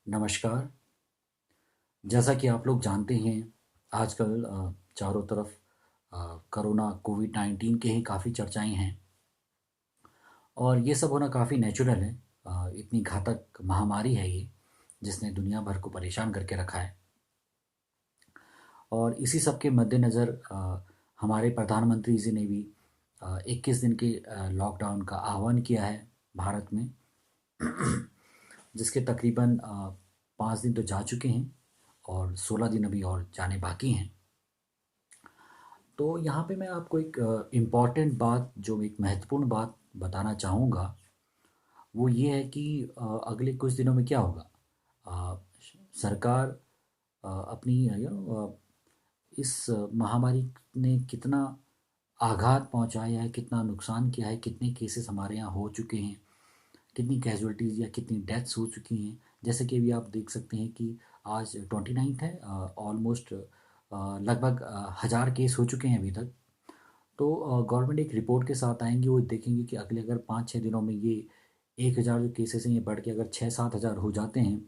नमस्कार। जैसा कि आप लोग जानते हैं, आजकल चारों तरफ कोरोना कोविड-19 के ही काफ़ी चर्चाएँ हैं और ये सब होना काफ़ी नेचुरल है। इतनी घातक महामारी है ये, जिसने दुनिया भर को परेशान करके रखा है और इसी सब के मद्देनज़र हमारे प्रधानमंत्री जी ने भी 21 दिन के लॉकडाउन का आह्वान किया है भारत में, जिसके तकरीबन 5 दिन तो जा चुके हैं और 16 दिन अभी और जाने बाकी हैं। तो यहाँ पे मैं आपको एक इम्पॉर्टेंट बात, जो एक महत्वपूर्ण बात बताना चाहूँगा, वो ये है कि अगले कुछ दिनों में क्या होगा। सरकार अपनी इस महामारी ने कितना आघात पहुँचाया है, कितना नुकसान किया है, कितने केसेस हमारे यहाँ हो चुके हैं, कितनी कैजुअल्टीज़ या कितनी डेथ्स हो चुकी हैं। जैसे कि अभी आप देख सकते हैं कि आज 29th है, ऑलमोस्ट लगभग 1000 केस हो चुके हैं अभी तक। तो गवर्नमेंट एक रिपोर्ट के साथ आएंगे, वो देखेंगे कि अगले अगर 5-6 दिनों में ये 1000 जो केसेस हैं ये बढ़ के अगर 6-7 हज़ार हो जाते हैं,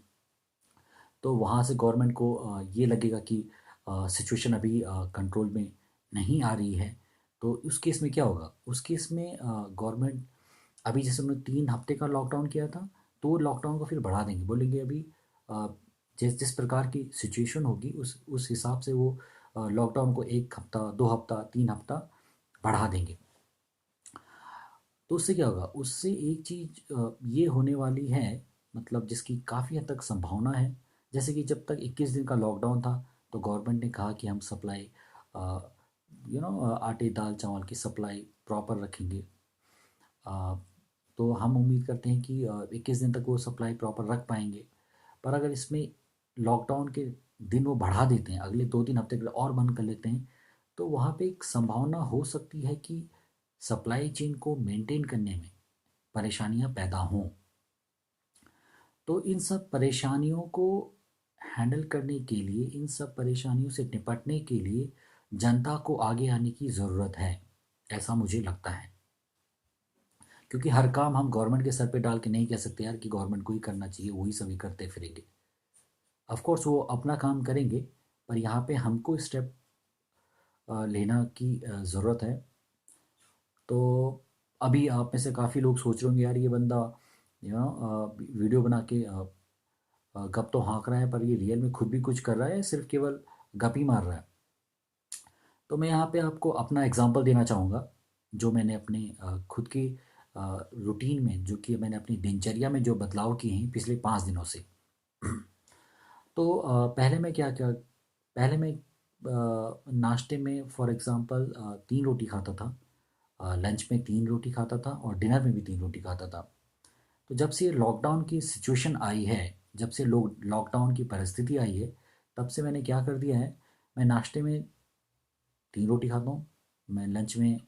तो वहाँ से गवर्नमेंट को ये लगेगा कि सिचुएशन अभी कंट्रोल में नहीं आ रही है। तो उस केस में क्या होगा, उस केस में गवर्नमेंट अभी जैसे उन्होंने 3 हफ्ते का लॉकडाउन किया था, तो वो लॉकडाउन को फिर बढ़ा देंगे, बोलेंगे अभी अ, जिस जिस प्रकार की सिचुएशन होगी उस हिसाब से वो लॉकडाउन को 1 हफ्ता, 2 हफ्ता, 3 हफ्ता बढ़ा देंगे। तो उससे क्या होगा, उससे एक चीज़ ये होने वाली है, मतलब जिसकी काफ़ी हद तक संभावना है। जैसे कि जब तक 21 दिन का लॉकडाउन था, तो गवर्नमेंट ने कहा कि हम सप्लाई आटे दाल चावल की सप्लाई प्रॉपर रखेंगे। अ, तो हम उम्मीद करते हैं कि 21 दिन तक वो सप्लाई प्रॉपर रख पाएंगे। पर अगर इसमें लॉकडाउन के दिन वो बढ़ा देते हैं, अगले 2-3 हफ्ते के लिए और बंद कर लेते हैं, तो वहाँ पे एक संभावना हो सकती है कि सप्लाई चेन को मेंटेन करने में परेशानियाँ पैदा हों। तो इन सब परेशानियों को हैंडल करने के लिए, इन सब परेशानियों से निपटने के लिए जनता को आगे आने की ज़रूरत है, ऐसा मुझे लगता है। क्योंकि हर काम हम गवर्नमेंट के सर पे डाल के नहीं कह सकते यार कि गवर्नमेंट को ही करना चाहिए, वही सभी करते फिरेंगे। ऑफ कोर्स वो अपना काम करेंगे, पर यहाँ पे हमको स्टेप लेना की ज़रूरत है। तो अभी आप में से काफ़ी लोग सोच रहे होंगे, यार ये बंदा वीडियो बना के गप तो हाँक रहा है, पर ये रियल में खुद भी कुछ कर रहा है, सिर्फ केवल गप ही मार रहा है। तो मैं यहाँ पे आपको अपना एग्जांपल देना चाहूँगा, जो मैंने अपने खुद की रूटीन में, जो कि मैंने अपनी दिनचर्या में जो बदलाव किए हैं पिछले 5 दिनों से। तो पहले मैं क्या क्या पहले मैं नाश्ते में फॉर एग्जांपल 3 रोटी खाता था, लंच में 3 रोटी खाता था और डिनर में भी 3 रोटी खाता था। तो जब से ये लॉकडाउन की सिचुएशन आई है, जब से लोग लॉकडाउन की परिस्थिति आई है, तब से मैंने क्या कर दिया है, मैं नाश्ते में 3 रोटी खाता हूँ, मैं लंच में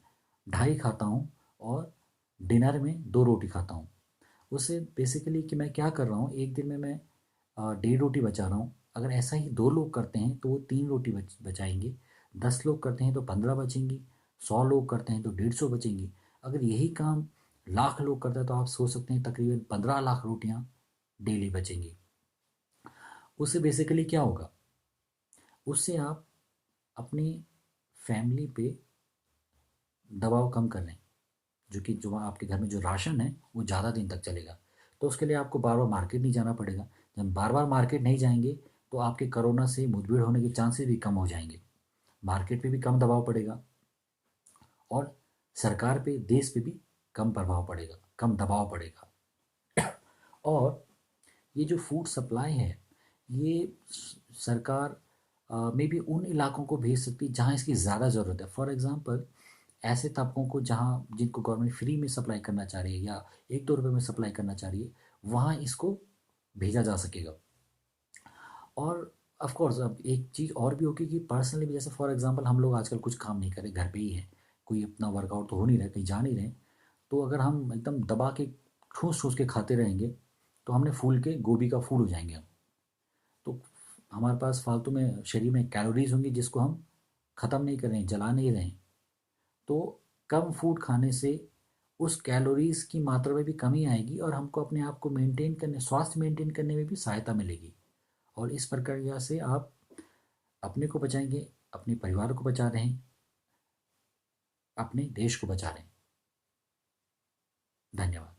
ढाई खाता हूँ और डिनर में 2 रोटी खाता हूँ। उससे बेसिकली कि मैं क्या कर रहा हूँ, एक दिन में मैं 1.5 रोटी बचा रहा हूँ। अगर ऐसा ही 2 लोग करते हैं तो वो 3 रोटी बचाएंगे, 10 लोग करते हैं तो 15 बचेंगी, 100 लोग करते हैं तो 150 बचेंगी। अगर यही काम लाख लोग करते हैं तो आप सोच सकते हैं तकरीबन 15 लाख रोटियाँ डेली बचेंगी। उससे बेसिकली क्या होगा, उससे आप अपनी फैमिली पे दबाव कम कर रहे हैं, जो कि जो आपके घर में जो राशन है वो ज़्यादा दिन तक चलेगा। तो उसके लिए आपको बार बार मार्केट नहीं जाना पड़ेगा। जब बार बार मार्केट नहीं जाएंगे, तो आपके कोरोना से मुठभेड़ होने के चांसेस भी कम हो जाएंगे, मार्केट पे भी कम दबाव पड़ेगा और सरकार पे, देश पे भी कम प्रभाव पड़ेगा, कम दबाव पड़ेगा। और ये जो फूड सप्लाई है, ये सरकार में भी उन इलाकों को भेज सकती है जहाँ इसकी ज़्यादा ज़रूरत है। फॉर एग्ज़ाम्पल, ऐसे तबकों को जहाँ जिनको गवर्नमेंट फ्री में सप्लाई करना चाह रही है या 1-2 रुपए में सप्लाई करना चाह रही है, वहाँ इसको भेजा जा सकेगा। और ऑफ कोर्स अब एक चीज़ और भी होगी कि पर्सनली भी, जैसे फॉर एग्ज़ाम्पल हम लोग आजकल कुछ काम नहीं कर रहे, घर पे ही हैं, कोई अपना वर्कआउट तो हो नहीं रहा, कहीं जा नहीं रहे, तो अगर हम एकदम दबा के ठूस-ठूस के खाते रहेंगे, तो हमने फूल के गोभी का फूल हो जाएँगे हम। तो हमारे पास फालतू में शरीर में कैलोरीज़ होंगी जिसको हम ख़त्म नहीं कर रहे हैं, जला नहीं रहे हैं। तो कम फूड खाने से उस कैलोरीज की मात्रा में भी कमी आएगी और हमको अपने आप को मेंटेन करने, स्वास्थ्य मेंटेन करने में भी सहायता मिलेगी। और इस प्रक्रिया से आप अपने को बचाएंगे, अपने परिवार को बचा रहे हैं, अपने देश को बचा रहे हैं। धन्यवाद।